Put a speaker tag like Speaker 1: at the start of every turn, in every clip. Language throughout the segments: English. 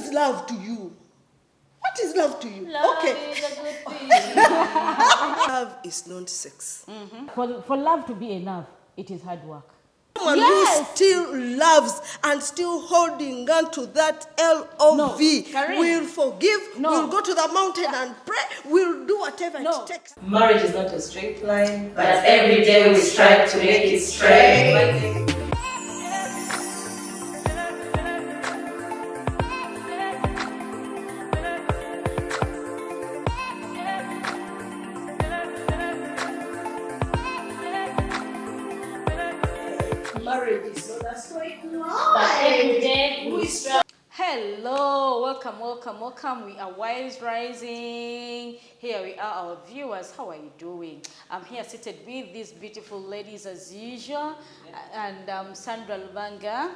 Speaker 1: is love to you? What is love to you?
Speaker 2: Love
Speaker 1: Okay.
Speaker 2: is a good thing.
Speaker 1: Love is not sex.
Speaker 2: For love to be enough, it is hard work.
Speaker 1: Someone who still loves and still holding on to that L-O-V will forgive, will go to the mountain and pray, will do whatever it takes.
Speaker 3: Marriage is not a straight line, but every day we strive to make it straight.
Speaker 1: Marriage is not a straight line.
Speaker 2: But every day we strive.
Speaker 4: Hello, welcome. We are Wives Rising. Here we are, our viewers. How are you doing? I'm here seated with these beautiful ladies as usual, and Sandra Lubanga,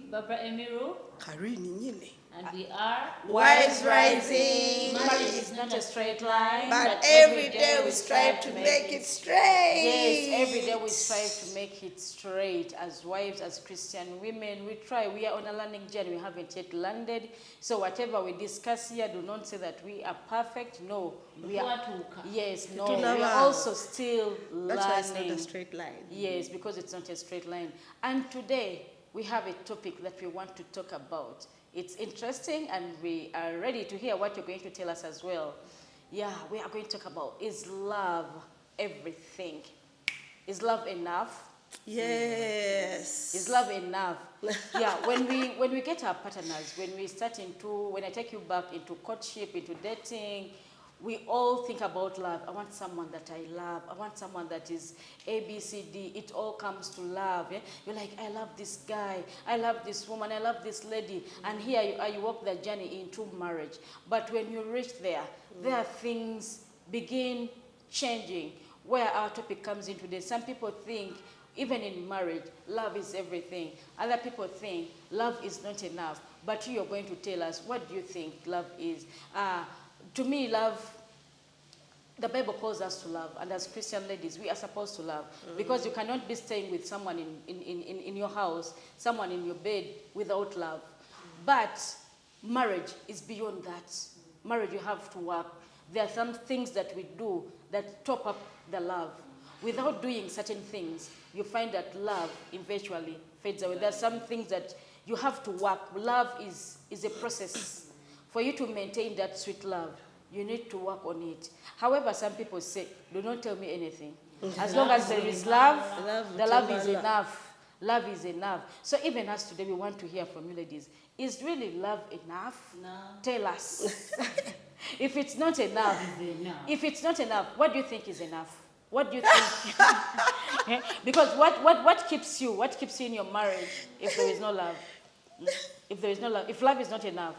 Speaker 2: Barbara Emiru,
Speaker 1: Karini Nyine.
Speaker 2: and we are
Speaker 1: Wives Rising.
Speaker 4: marriage is not a straight line,
Speaker 1: But every day we strive to make it straight.
Speaker 4: Yes, every day we strive to make it straight. As wives, as Christian women, we try. We are on a learning journey. We haven't yet landed. So whatever we discuss here, do not say that we are perfect. No, we are. Yes, no, we are also still learning.
Speaker 1: That's why it's not a straight line.
Speaker 4: Yes, because it's not a straight line. And today we have a topic that we want to talk about. It's interesting, and we are ready to hear what you're going to tell us as well. Yeah, we are going to talk about, is love everything? Is love enough?
Speaker 1: Yes.
Speaker 4: Is love enough? Yeah, when we get our partners, when I take you back into courtship, into dating, we all think about love. I want someone that I love. I want someone that is A, B, C, D. It all comes to love. Yeah? You're like, I love this guy. I love this woman. I love this lady. And here you are, you walk the journey into marriage. But when you reach there, there are things begin changing. Where our topic comes in today, some people think, even in marriage, love is everything. Other people think love is not enough. But you're going to tell us, what do you think love is? To me, love, the Bible calls us to love, and as Christian ladies, we are supposed to love, because you cannot be staying with someone in your house, someone in your bed, without love. But marriage is beyond that. Marriage, you have to work. There are some things that we do that top up the love. Without doing certain things, you find that love eventually fades away. There are some things that you have to work. Love is a process. For you to maintain that sweet love, you need to work on it. However, some people say, do not tell me anything. As long as there is love, the love is enough. Love is enough. So even us today, we want to hear from you ladies. Is really love enough?
Speaker 2: No.
Speaker 4: Tell us. If it's not enough, what do you think is enough? What do you think? Because what keeps you in your marriage if there is no love? If there is no love, if love is not enough,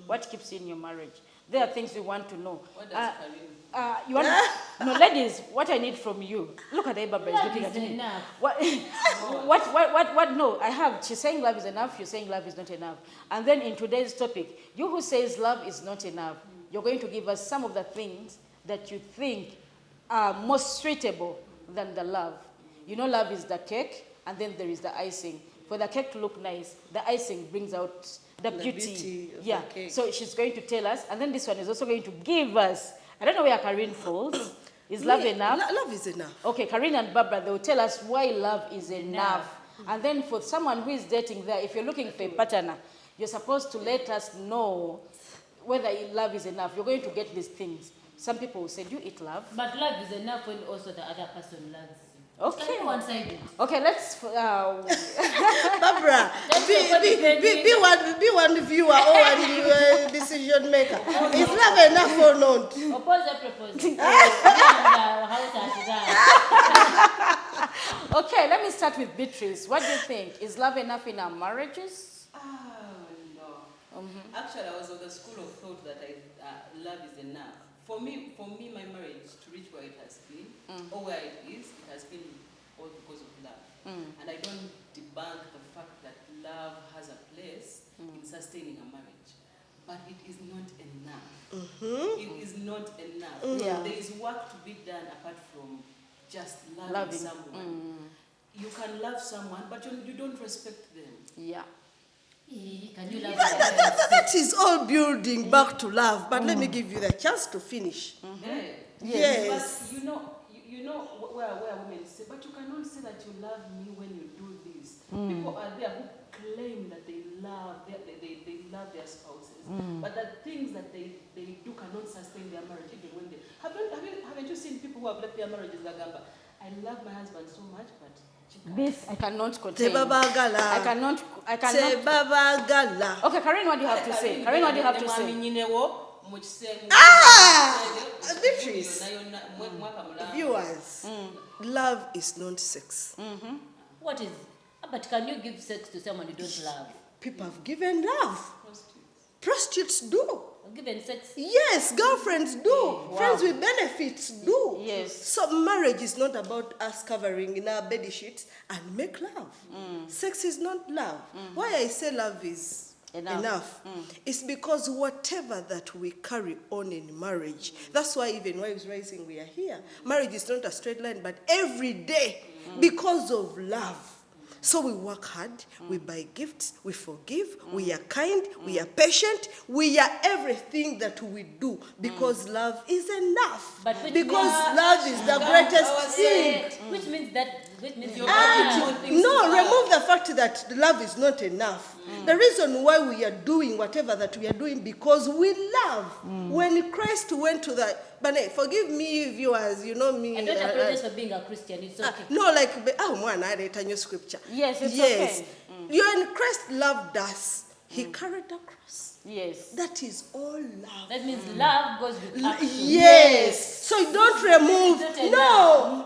Speaker 4: what keeps you in your marriage? There are things we want to know.
Speaker 3: What does
Speaker 4: you want no, ladies, what I need from you. Look at the Barbara is looking at me.
Speaker 2: Enough.
Speaker 4: What no, I have. She's saying love is enough, you're saying love is not enough. And then in today's topic, you who says love is not enough, you're going to give us some of the things that you think are most suitable than the love. You know, love is the cake, and then there is the icing. For the cake to look nice, the icing brings out the beauty of the cake. So she's going to tell us, and then this one is also going to give us, I don't know where Karine falls. Is love enough?
Speaker 1: Love is enough.
Speaker 4: Okay, Karine and Barbara, they will tell us why love is enough. And then for someone who is dating there, if you're looking for a partner, you're supposed to let us know whether love is enough. You're going to get these things. Some people will say, do you eat love?
Speaker 2: But love is enough when also the other person loves you.
Speaker 4: Okay.
Speaker 2: One-sided.
Speaker 4: Okay, let's.
Speaker 1: Barbara, be one viewer or one decision maker. Is love enough or not?
Speaker 2: Oppose the proposal.
Speaker 4: Okay, let me start with Beatrice. What do you think? Is love enough in our marriages?
Speaker 3: No. Actually, I was of the school of thought that love is enough. For me, my marriage to reach where it has been, or where it has been all because of love. And I don't debunk the fact that love has a place in sustaining a marriage. But it is not enough. It is not enough.
Speaker 4: Yeah.
Speaker 3: There is work to be done apart from just loving someone. You can love someone, but you don't respect them.
Speaker 4: Yeah.
Speaker 2: Can you love
Speaker 1: That is all building back to love. But let me give you the chance to finish. Yes.
Speaker 3: But you know where women say, but you cannot say that you love me when you do this. People are there who claim that they love their spouses, but the things that they do cannot sustain their marriage even when they haven't you seen people who have left their marriages like I love my husband so much, but
Speaker 4: this I cannot contain.
Speaker 1: Tebabagala.
Speaker 4: I cannot.
Speaker 1: Tebabagala.
Speaker 4: Okay, Karen, what do you have to say? Karen, what do you have to say?
Speaker 1: Beatrice. Viewers, love is not sex.
Speaker 2: What is? But can you give sex to someone you don't love?
Speaker 1: People have given love. Prostitutes do.
Speaker 2: Given sex?
Speaker 1: Yes, girlfriends do.
Speaker 4: Wow.
Speaker 1: Friends with benefits do.
Speaker 4: Yes.
Speaker 1: So marriage is not about us covering in our bed sheets and make love. Sex is not love. Why I say love is enough. It's because whatever that we carry on in marriage, that's why even Wives Rising we are here. Marriage is not a straight line, but every day because of love. So we work hard, we buy gifts, we forgive, we are kind, we are patient, we are everything that we do because love is enough.
Speaker 2: But
Speaker 1: because love is the greatest thing.
Speaker 2: Which means
Speaker 1: No, remove the fact that love is not enough. The reason why we are doing whatever that we are doing because we love. When Christ went to the, but forgive me viewers, you know me.
Speaker 2: I don't apologize for being a Christian, it's okay.
Speaker 1: No, like, I read a new scripture.
Speaker 4: Yes, it's okay.
Speaker 1: When Christ loved us, he carried the cross.
Speaker 4: Yes.
Speaker 1: That is all love.
Speaker 2: That means love goes with action.
Speaker 1: Yes. So don't remove,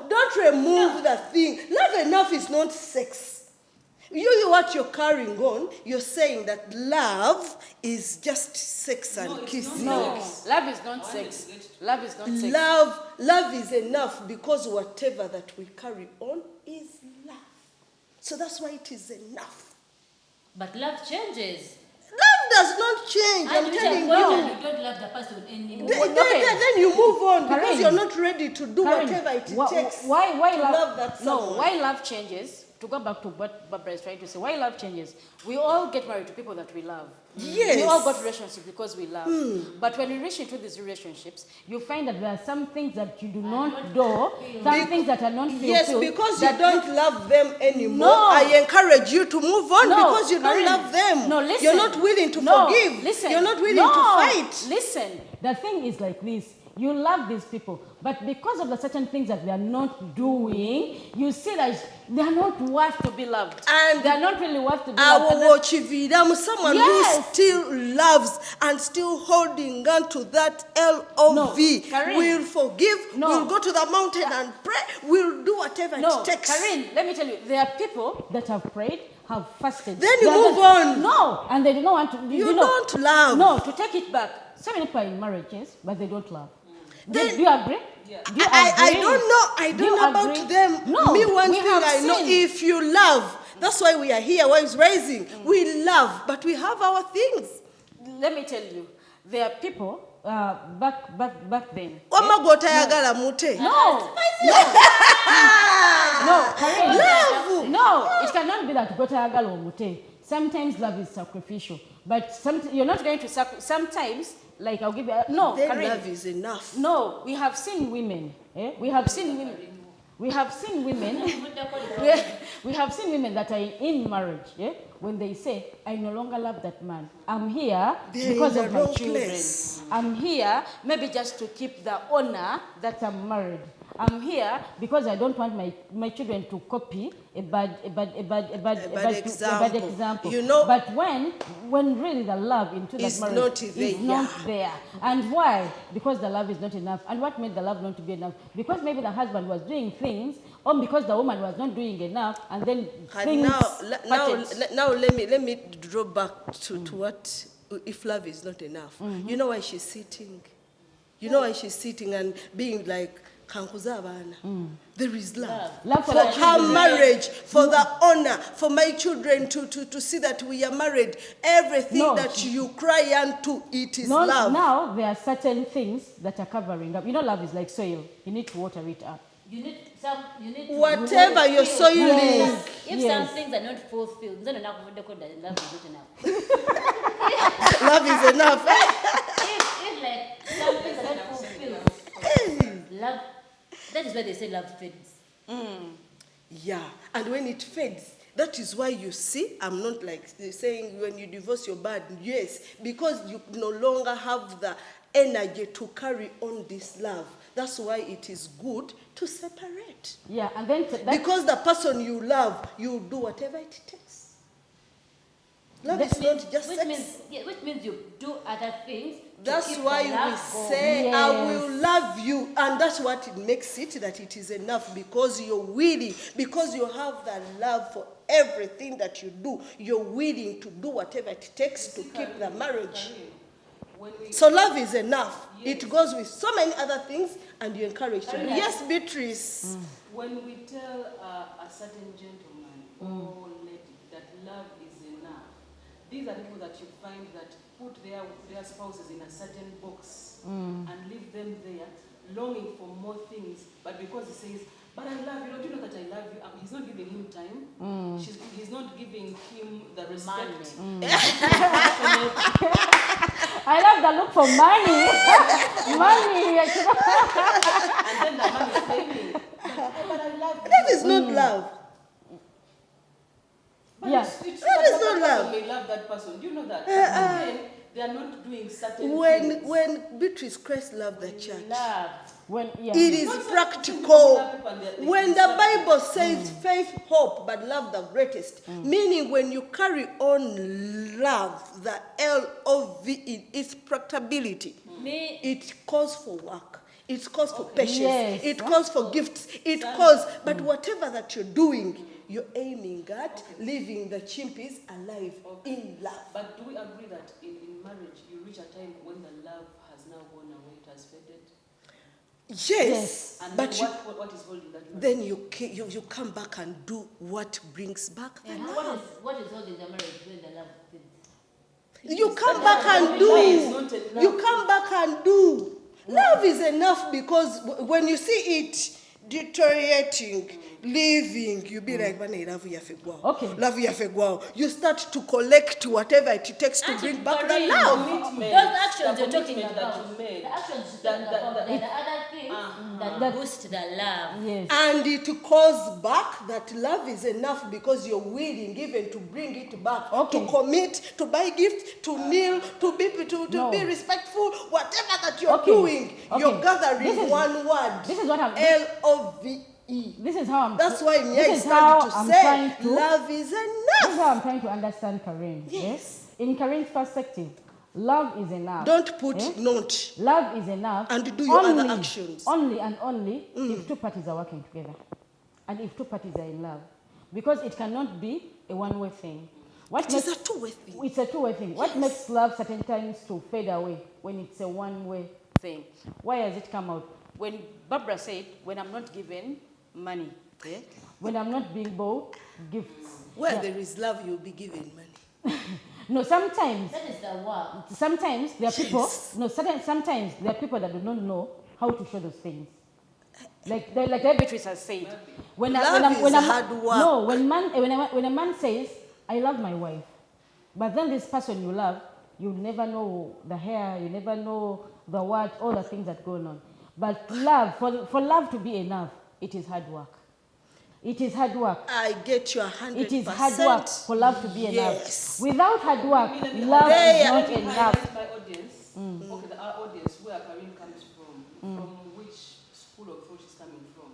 Speaker 1: don't remove the thing. Love enough is not sex. What you're carrying on, you're saying that love is just sex and kissing.
Speaker 4: No, love is not sex. Love is not sex.
Speaker 1: Love is enough because whatever that we carry on is love. So that's why it is enough.
Speaker 2: But love changes.
Speaker 1: Love does not change. I'm telling you.
Speaker 2: You don't love the person anymore.
Speaker 1: Then you move on because
Speaker 4: Karen,
Speaker 1: you're not ready to do whatever it takes
Speaker 4: why
Speaker 1: to love that someone.
Speaker 4: No, why love changes, to go back to what Barbara is trying to say, why love changes, we all get married to people that we love.
Speaker 1: Yes.
Speaker 4: We all got relationships because we love. But when we reach into these relationships, you find that there are some things that you do not do, some things that are not fulfilled.
Speaker 1: Yes, because you don't love them anymore. No. I encourage you to move on because you don't love them.
Speaker 4: No, listen.
Speaker 1: You're not willing to forgive.
Speaker 4: Listen.
Speaker 1: You're not willing to fight.
Speaker 4: Listen, the thing is like this. You love these people, but because of the certain things that they are not doing, you see that they are not worth to be loved. And they are not really worth to be loved.
Speaker 1: Someone who still loves and still holding on to that love will forgive, will go to the mountain and pray, will do whatever it takes.
Speaker 4: Karen, let me tell you, there are people that have prayed, have fasted.
Speaker 1: Then you move on.
Speaker 4: No, and they do not want to.
Speaker 1: You don't love.
Speaker 4: No, to take it back. So many people are in marriages, but they don't love. Do you agree?
Speaker 1: Yeah. I don't know. I don't know about them.
Speaker 4: No,
Speaker 1: me, one thing I know, if you love, that's why we are here, Wives Rising. We love, but we have our things.
Speaker 4: Let me tell you, there are people back then.
Speaker 1: No,
Speaker 4: Karen.
Speaker 1: Love.
Speaker 4: No, it cannot be that gotayagala omute. Sometimes love is sacrificial, but you're not going to sometimes. Like I'll give you
Speaker 1: then
Speaker 4: Karen,
Speaker 1: love is enough.
Speaker 4: No, we have seen women. We have seen women. We have seen women. We have seen women that are in marriage. When they say, "I no longer love that man. I'm here because of my children. I'm here maybe just to keep the honor that I'm married. I'm here because I don't want my children to copy a bad example.
Speaker 1: You know,
Speaker 4: but when really the love into that marriage is not there. And why? Because the love is not enough. And what made the love not to be enough? Because maybe the husband was doing things, or because the woman was not doing enough, and then things
Speaker 1: now let me draw back to what if love is not enough. You know why she's sitting? You know why she's sitting and being like there is love for her marriage, for the honor, for my children to see that we are married. Everything that you cry unto, it is love.
Speaker 4: Now there are certain things that are covering up. You know, love is like soil. You need to water it up.
Speaker 2: You need you need to
Speaker 1: Whatever your soil is.
Speaker 2: If some things are not fulfilled, then enough love is not enough.
Speaker 1: Love is enough.
Speaker 2: if like some things are not fulfilled, love, that is why they say love fades.
Speaker 1: Yeah, and when it fades, that is why you see, I'm not like saying when you divorce your bad, yes, because you no longer have the energy to carry on this love. That's why it is good to separate.
Speaker 4: Yeah, and then
Speaker 1: Because the person you love, you do whatever it takes. Love is not just sex.
Speaker 2: Which means you do other things.
Speaker 1: That's why we say,
Speaker 4: Yes.
Speaker 1: I will love you. And that's what it makes it, that it is enough, because you're willing, because you have that love for everything that you do. You're willing to do whatever it takes to keep the marriage. So love is enough. Yes. It goes with so many other things, and you encourage them. Yes, Beatrice.
Speaker 3: When we tell a certain gentleman or lady that love is enough, these are people that you find that put their spouses in a certain box and leave them there, longing for more things. But because he says, but I love you, don't you know that I love you? He's not giving him time. He's not giving him the respect.
Speaker 4: I love the look for money. Money.
Speaker 3: And then the man is claiming, but I love you.
Speaker 1: That is not love.
Speaker 3: But
Speaker 4: Yeah.
Speaker 3: it's
Speaker 1: That is not
Speaker 3: person
Speaker 1: love.
Speaker 3: may love that person. Do you know that? Again, they are not doing certain things.
Speaker 1: When Beatrice Christ loved the church,
Speaker 2: Love.
Speaker 1: it is practical. When the Bible says faith, hope, but love the greatest, meaning when you carry on love, the L-O-V in its practicability, it calls for work. It calls for patience.
Speaker 4: Yes.
Speaker 1: It calls for gifts. It calls, but whatever that you're doing, you're aiming at living the chimpies alive in love.
Speaker 3: But do we agree that in marriage you reach a time when the love has now gone away, it has faded?
Speaker 1: Yes,
Speaker 3: And
Speaker 1: but
Speaker 3: then what is holding that love?
Speaker 1: then you come back and do what brings back the
Speaker 2: And
Speaker 1: love.
Speaker 2: what is holding the marriage when the love fades?
Speaker 1: You come back and do. You come back and do. Love is enough, because when you see it deteriorating, leaving, you be like, "Bana, love ya fegwao."
Speaker 4: Okay.
Speaker 1: Love ya fegwao. You start to collect whatever it takes to bring back the love.
Speaker 3: Commitment,
Speaker 2: Those actions
Speaker 3: the
Speaker 2: you're talking
Speaker 3: commitment that
Speaker 2: about,
Speaker 3: you made.
Speaker 2: the actions you're talking about, are the other things that boost the love.
Speaker 4: Yes.
Speaker 1: And it calls back that love is enough, because you're willing even to bring it back,
Speaker 4: Okay.
Speaker 1: to commit, to buy gifts, to kneel, to be respectful, whatever that you're doing, you're gathering one word.
Speaker 4: This is what I'm.
Speaker 1: L-O-V-E.
Speaker 4: This is how I'm.
Speaker 1: That's why
Speaker 4: this
Speaker 1: I
Speaker 4: is how
Speaker 1: started to
Speaker 4: I'm
Speaker 1: say
Speaker 4: trying to.
Speaker 1: love is
Speaker 4: This is
Speaker 1: enough.
Speaker 4: how I'm trying to understand Karen.
Speaker 1: Yes.
Speaker 4: In Karen's perspective, love is enough.
Speaker 1: Don't put not.
Speaker 4: Love is enough.
Speaker 1: And do your other actions.
Speaker 4: Only and only if two parties are working together. And if two parties are in love. Because it cannot be a one-way thing.
Speaker 1: It is a two-way thing.
Speaker 4: It's a two-way thing. What makes love certain times to fade away when it's a one-way thing? Why has it come out? When Barbara said, when I'm not given money, when I'm not being bought gifts.
Speaker 1: Where there is love, you'll be given money.
Speaker 4: No, sometimes.
Speaker 2: That is the work.
Speaker 4: Sometimes there are people.
Speaker 1: Yes.
Speaker 4: No, sometimes there are people that do not know how to show those things. Like Beatrice has said, when
Speaker 1: Love is hard work.
Speaker 4: No, when a man says, "I love my wife," but then this person you love, you never know the hair, you never know the what, all the things that go on. But love, for love to be enough, it is hard work. It is hard work.
Speaker 1: I get you 100%.
Speaker 4: It is hard work for love to be
Speaker 1: Yes.
Speaker 4: enough. Without hard work, love is not enough.
Speaker 3: My audience, okay, our audience, where Karine comes from which school of thought she's coming from.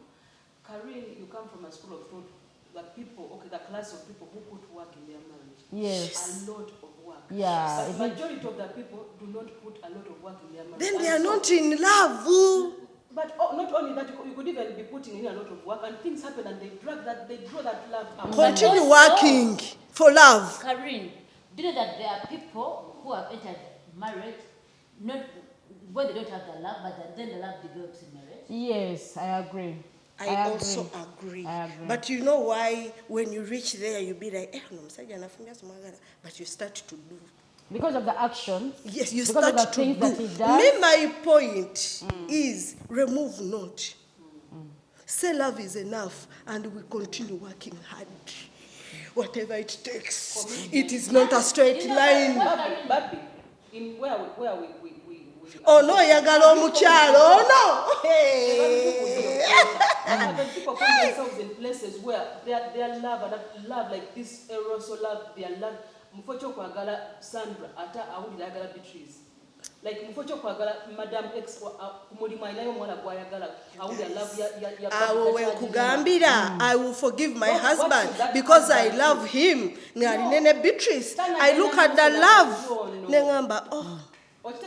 Speaker 3: Karine, you come from a school of thought that people, the class of people who put work in their marriage.
Speaker 4: Yes.
Speaker 3: A lot of work.
Speaker 4: Yeah.
Speaker 3: But majority of the people do not put a lot of work in their marriage.
Speaker 1: Then they
Speaker 3: And
Speaker 1: are
Speaker 3: so-
Speaker 1: not in love. Ooh.
Speaker 3: But not only that, you could even be putting in a lot of work, and things happen, and they draw that love out.
Speaker 1: Continue
Speaker 2: also-
Speaker 1: working for love.
Speaker 2: Karine, do you know that there are people who have entered marriage, not when they don't have the love, but then the love develops in marriage?
Speaker 4: Yes, I agree.
Speaker 1: I also agree.
Speaker 4: I agree.
Speaker 1: But you know why? When you reach there, you'll be like, but you start to do.
Speaker 4: Because of the actions.
Speaker 1: Yes, you
Speaker 4: because
Speaker 1: start
Speaker 4: of the
Speaker 1: to
Speaker 4: things
Speaker 1: do.
Speaker 4: that he does.
Speaker 1: Me, my point is remove not. Say love is enough, and we continue working hard. Whatever it takes. It is not a straight line.
Speaker 3: But in where we
Speaker 1: Oh no, yagala omukyalo. Oh no.
Speaker 3: when people find themselves in places where their love and that love like this eros or love, their love. Mfocho kwagala Sandra ata awulira agala Beatrice. Like mfocho kwagala Madam X kumulima inayo mwana gwayagala awulira love ya
Speaker 1: Kugambira, I will forgive my husband because I love him. Ngalinene Beatrice. I look at the love. Nengamba, oh,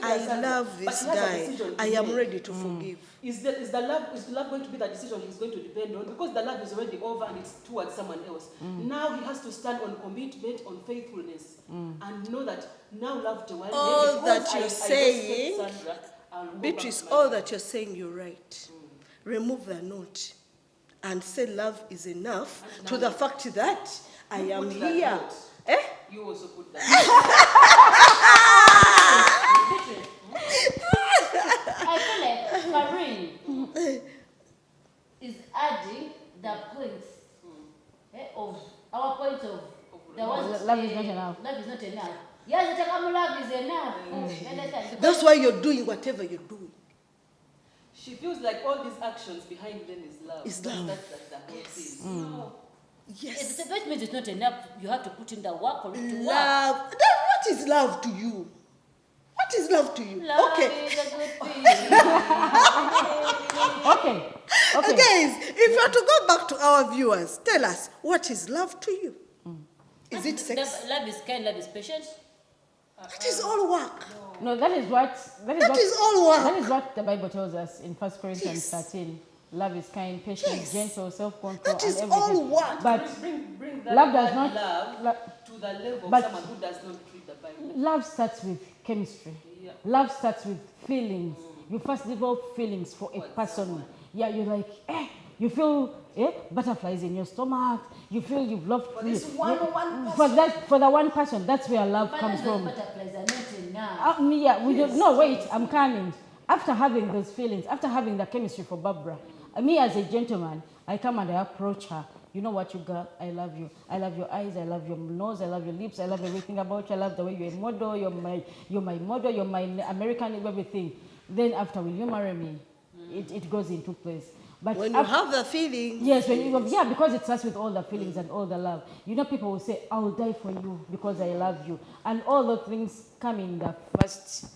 Speaker 1: I love this guy. I am ready to forgive.
Speaker 3: Is the love going to be the decision he's going to depend on? Because the love is already over and it's towards someone else. Now he has to stand on commitment, on faithfulness, and know that now love to one.
Speaker 1: All that you're saying, Beatrice, all that you're saying, you're right. Remove the note and say love is enough to the fact that I am here.
Speaker 3: You also put that.
Speaker 2: I feel like Karine is adding the points of our point of the ones
Speaker 4: Love is not enough.
Speaker 2: Love is not enough. Yes, love is enough.
Speaker 1: That's why you're doing whatever you're doing.
Speaker 3: She feels like all these actions behind them is love.
Speaker 1: Is love.
Speaker 3: That's the whole thing. No.
Speaker 1: Yes.
Speaker 2: That means it's not enough. You have to put in the work for it to work.
Speaker 1: Love. Then what is love to you? What is love to you?
Speaker 2: Love
Speaker 1: Okay.
Speaker 2: is a good thing.
Speaker 4: Okay.
Speaker 1: Guys, if you are to go back to our viewers, tell us, what is love to you? Is it sex?
Speaker 2: Love is kind, love is patient.
Speaker 1: That is all work.
Speaker 4: No, that is what
Speaker 1: That is all work.
Speaker 4: that is what the Bible tells us in 1 Corinthians 13. Love is kind, patient,
Speaker 1: Yes.
Speaker 4: gentle, self-control,
Speaker 1: That is
Speaker 4: and everything.
Speaker 1: all work.
Speaker 4: But
Speaker 3: Bring that
Speaker 4: love does not.
Speaker 3: love to the level
Speaker 4: but-
Speaker 3: of someone who does not read the Bible.
Speaker 4: Love starts with chemistry.
Speaker 3: Yeah.
Speaker 4: Love starts with feelings. You first develop feelings for a person. Yeah, you're like, you feel butterflies in your stomach. You feel you've loved
Speaker 3: For this one person.
Speaker 4: for the one person. That's where love comes from.
Speaker 2: Butterflies are not enough.
Speaker 4: Yeah, we don't. No, wait, I'm coming. After having those feelings, after having the chemistry for Barbara, me as a gentleman, I come and I approach her. You know what, you girl? I love you. I love your eyes. I love your nose. I love your lips. I love everything about you. I love the way you're a model. You're my model. You're my American everything. Then after, will you marry me? It goes into place. But
Speaker 1: When you have the feeling.
Speaker 4: yes, when you because it starts with all the feelings and all the love. You know, people will say, "I'll die for you because I love you," and all those things come in the first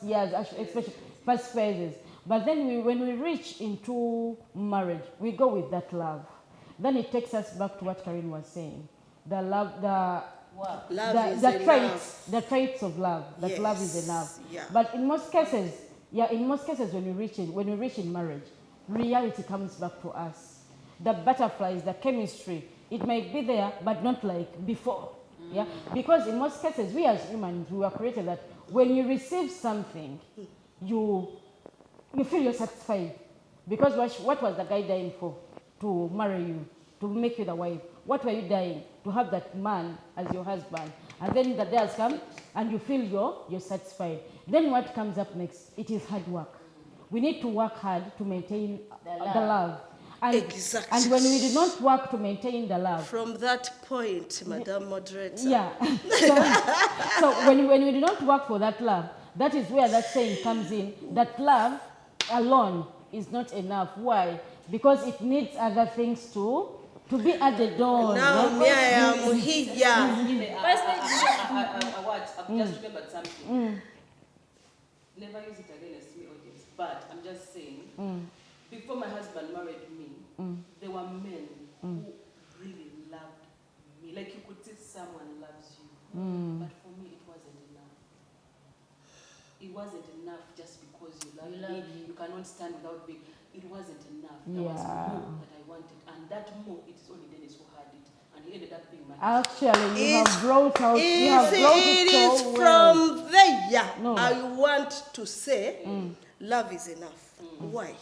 Speaker 4: years, especially first phases. But then when we reach into marriage, we go with that love. Then it takes us back to what Karine was saying. The love,
Speaker 1: Love is
Speaker 4: the traits of love. That love is enough.
Speaker 1: Yeah.
Speaker 4: But in most cases, when we reach in marriage, reality comes back to us. The butterflies, the chemistry, it might be there, but not like before. Yeah, because in most cases, we as humans, we were created that when you receive something, you feel you're satisfied. Because what was the guy dying for? To marry you, to make you the wife. What were you dying? To have that man as your husband. And then the day has come, and you feel you're satisfied. Then what comes up next? It is hard work. We need to work hard to maintain the love. And,
Speaker 1: Exactly.
Speaker 4: and when we do not work to maintain the love.
Speaker 1: From that point, Madam Moderator.
Speaker 4: Yeah. So when we do not work for that love, that is where that saying comes in, that love alone is not enough. Why? Because it needs other things to be added on.
Speaker 1: Now, me, I am here.
Speaker 3: I've just remembered something. Never use it against me, audience. But I'm just saying, before my husband married me, there were men who really loved me. Like you could see someone loves you. But for me, it wasn't enough. It wasn't enough just because you love me. You cannot stand without me. It wasn't enough. There was more that I wanted. And that more, it is only Dennis who had it. And he ended up being my husband.
Speaker 4: Actually, you have brought out
Speaker 1: It is
Speaker 4: so well.
Speaker 1: from there.
Speaker 4: No.
Speaker 1: I want to say love is enough. Why?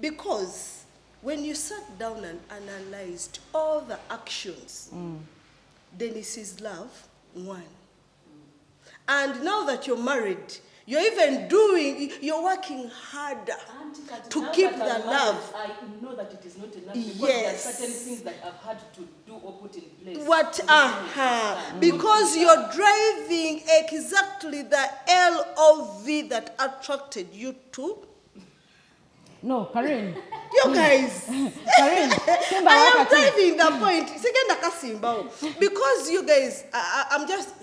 Speaker 1: Because when you sat down and analyzed all the actions, Dennis's love, one. And now that you're married, You're working harder to
Speaker 3: Now
Speaker 1: keep
Speaker 3: that
Speaker 1: the
Speaker 3: I'm
Speaker 1: love.
Speaker 3: married, I know that it is not enough because
Speaker 1: Yes.
Speaker 3: there are certain things that I've had to do or put in place.
Speaker 1: What?
Speaker 3: for this woman to stand.
Speaker 1: Because you're driving exactly the LOV that attracted you to.
Speaker 4: No, Karen.
Speaker 1: You guys.
Speaker 4: Karen, Simba
Speaker 1: I am
Speaker 4: wakati.
Speaker 1: driving the point. Sigenda kasimba. Because you guys, I'm just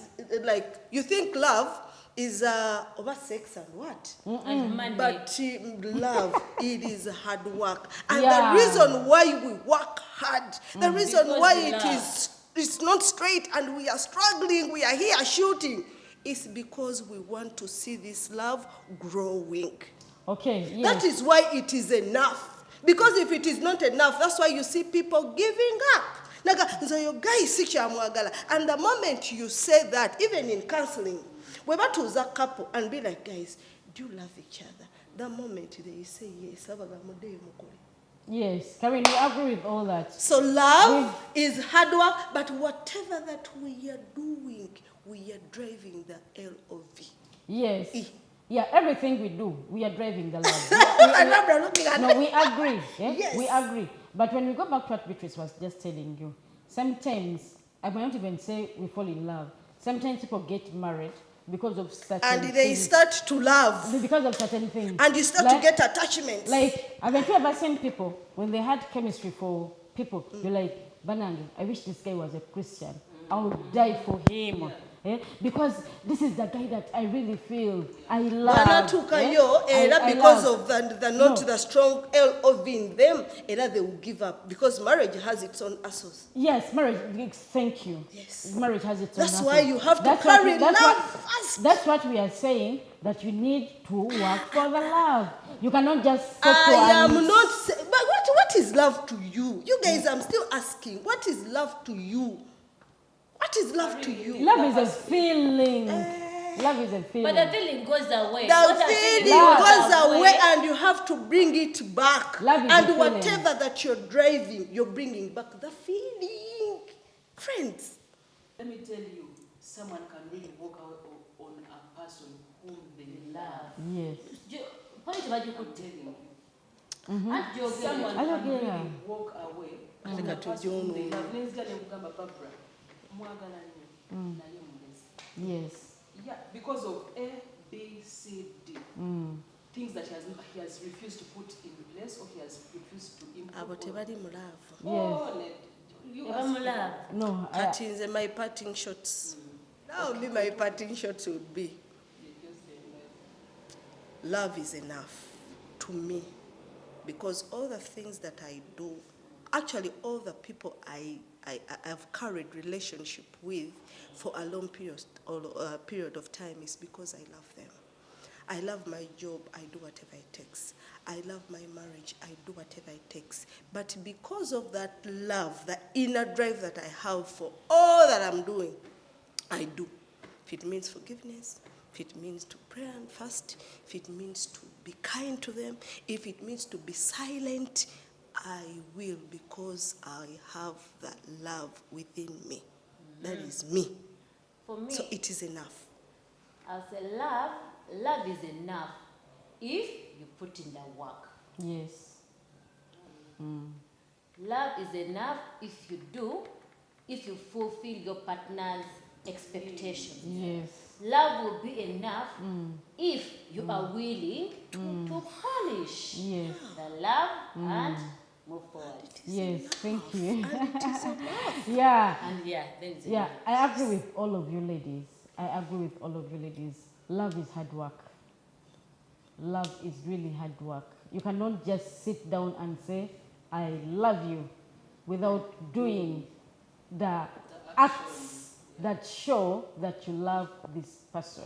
Speaker 1: like, you think love is over sex and what?
Speaker 2: And money.
Speaker 1: But love, it is hard work. And
Speaker 4: Yeah.
Speaker 1: the reason why we work hard, the reason
Speaker 2: Because
Speaker 1: why
Speaker 2: we
Speaker 1: it
Speaker 2: love.
Speaker 1: is it's not straight and we are struggling, we are here shooting, is because we want to see this love growing.
Speaker 4: Okay, yes.
Speaker 1: That is why it is enough. Because if it is not enough, that's why you see people giving up. Naga, your guy is sikyamwagala. And the moment you say that, even in counseling, we're about to a couple and be like, guys, do you love each other? The moment they say yes,
Speaker 4: Yes, Karen, we agree with all that.
Speaker 1: so love is hard work, but whatever that we are doing, we are driving the LOV.
Speaker 4: Yes.
Speaker 1: Eh.
Speaker 4: Yeah, everything we do, we are driving the love.
Speaker 1: I love that looking at
Speaker 4: No, we agree. Yeah?
Speaker 1: Yes.
Speaker 4: We agree. But when we go back to what Beatrice was just telling you, sometimes, I might not even say we fall in love. Sometimes people get married because of certain
Speaker 1: and they
Speaker 4: things.
Speaker 1: start to love.
Speaker 4: Because of certain things.
Speaker 1: And you start to get attachments.
Speaker 4: Like, haven't you ever seen people, when they had chemistry for people, you're like, Banandu, I wish this guy was a Christian. I would die for him. Eh? Because this is the guy that I really feel I love.
Speaker 1: Because of the strong LOV in them, they will give up. Because marriage has its own assholes.
Speaker 4: Yes, marriage, thank you.
Speaker 1: Yes.
Speaker 4: Marriage has its own
Speaker 1: That's
Speaker 4: assholes.
Speaker 1: why you have to carry love first.
Speaker 4: That's what we are saying, that you need to work for the love. You cannot just settle
Speaker 1: but what is love to you? You guys, I'm still asking, what is love to you? What is love to you?
Speaker 4: Love is a feeling. Love is a feeling.
Speaker 2: But the feeling goes away.
Speaker 1: The feeling goes away and you have to bring it back.
Speaker 4: Love is
Speaker 1: and
Speaker 4: a feeling.
Speaker 1: whatever that you're driving, you're bringing back the feeling. Friends.
Speaker 3: Let me tell you, someone can really walk out on a person whom they love.
Speaker 4: Yes.
Speaker 2: Point about you could tell him. Someone
Speaker 3: Can
Speaker 4: yeah.
Speaker 3: really walk away on a person whom they love.
Speaker 4: Yes.
Speaker 3: Yeah, because of A, B, C, D. Things that he has refused to put in place or he has refused to improve.
Speaker 4: Yes.
Speaker 3: You ask
Speaker 4: No,
Speaker 1: My parting shots. Now, my parting shots would be, love is enough to me. Because all the things that I do, actually all the people I've carried relationship with for a long period of time is because I love them. I love my job, I do whatever it takes. I love my marriage, I do whatever it takes. But because of that love, the inner drive that I have for all that I'm doing, I do. If it means forgiveness, if it means to pray and fast, if it means to be kind to them, if it means to be silent, I will, because I have that love within me. That is me.
Speaker 2: For me,
Speaker 1: So it is enough.
Speaker 2: I'll say love is enough if you put in the work.
Speaker 4: yes.
Speaker 2: Love is enough if you fulfill your partner's expectations.
Speaker 4: Yes.
Speaker 2: Love will be enough if you are willing to polish
Speaker 4: Yes.
Speaker 2: the love and move forward.
Speaker 4: Yes, thank you.
Speaker 1: And it is enough.
Speaker 4: Yeah.
Speaker 2: And then it's
Speaker 4: Yeah,
Speaker 2: enough.
Speaker 4: I agree with all of you ladies. Love is hard work. Love is really hard work. You cannot just sit down and say, I love you, without doing the acts that show that you love this person.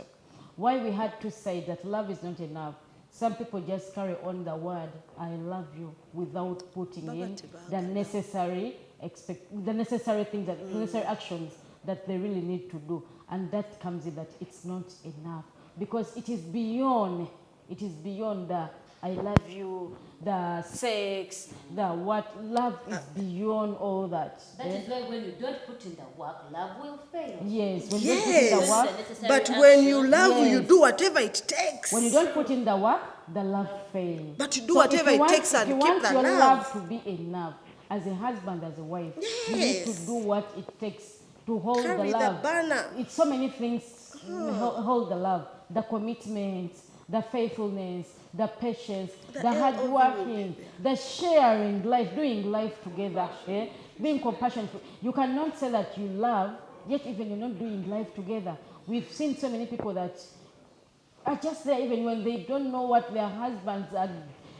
Speaker 4: Why we had to say that love is not enough. Some people just carry on the word, I love you, without putting in the necessary things, the necessary actions that they really need to do. And that comes in that it's not enough. Because it is beyond the
Speaker 2: I love you, the sex, the what. Love is beyond all that. That is why when you don't put in the work, love will fail. Yes, when you don't put in the work.
Speaker 1: But when you love, you do whatever it takes.
Speaker 2: When you don't put in the work, the love fails.
Speaker 1: But you do whatever it takes and keep the love.
Speaker 2: If you want your love to be enough, as a husband, as a wife, you need to do what it takes to hold the love.
Speaker 1: The banner.
Speaker 2: It's so many things hold the love. The commitment, the faithfulness, the patience, the hard working, the sharing life, doing life together, being compassionate. You cannot say that you love, yet even you're not doing life together. We've seen so many people that are just there even when they don't know what their husbands are.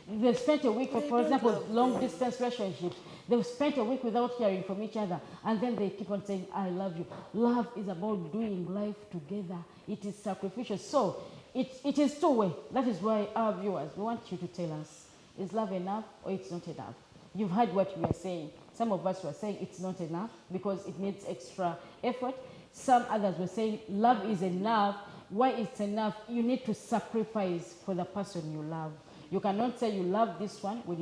Speaker 2: They've spent a week, for example, long distance relationships. They've spent a week without hearing from each other, and then they keep on saying, I love you. Love is about doing life together. It is sacrificial. So it is two-way. That is why our viewers, we want you to tell us, is love enough or it's not enough? You've heard what we are saying. Some of us were saying it's not enough because it needs extra effort. Some others were saying love is enough. Why it's enough? You need to sacrifice for the person you love. You cannot say you love this one when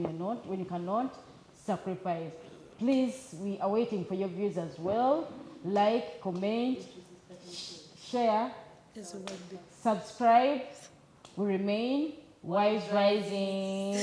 Speaker 2: you cannot sacrifice. Please, we are waiting for your views as well. Like, comment, share, subscribe. We remain Wise Rising.